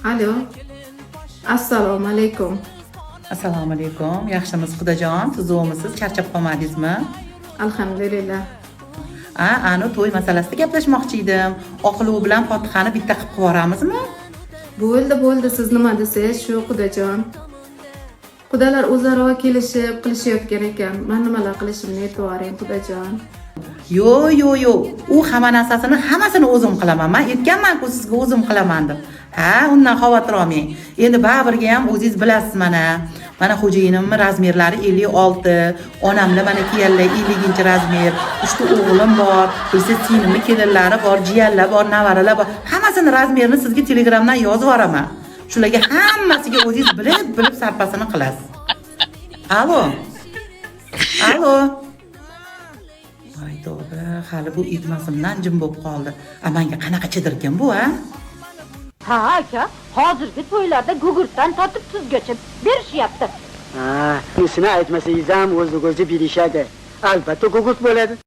Alo. Assalomu alaykum. Assalomu alaykum. Yaxshimisiz xudojon? Tuzukmisiz? Charchab qolmadingizmi? Alhamdulillah. Ani to'y masalasida gaplashmoqchi edim. Oqilov bilan Fotihani bitta qilib qo'yaramizmi? Bo'ldi, siz nima desangiz shu Xudojon. Xudolar o'zaro kelishib qilishayotgan ekan. Men nimalar qilishimni aytvoring Xudojon. Yo. U hamma narsasini hammasini o'zim qilaman. Men aytganman-ku sizga o'zim qilaman deb. Undan xavotir olmang. Endi baribirga ham o'zingiz bilasiz mana. Mana xo'jayinimning razmerlari 56, onamda mana kiyallar 50-razmer, 3 ta o'g'lim bor, bilsangiz sinimning kelinlari bor, jiyanlar bor, navaralar bor. Hammasini razmerini sizga Telegramdan yozib yuboraman. Shularga hammasiga o'zingiz bilib sarpasini qilasiz. Alo. Voy tavba, hali bu itmasimdan jim bo'lib qoldi. Menga qanaqa chidirgan bu, Ha aka, hozirgi to'ylarda gugurtdan tortib tuzgacha berishyapti. Shuni aytmasangiz ham o'zi bilishadi. Albatta gugurt bo'ladi.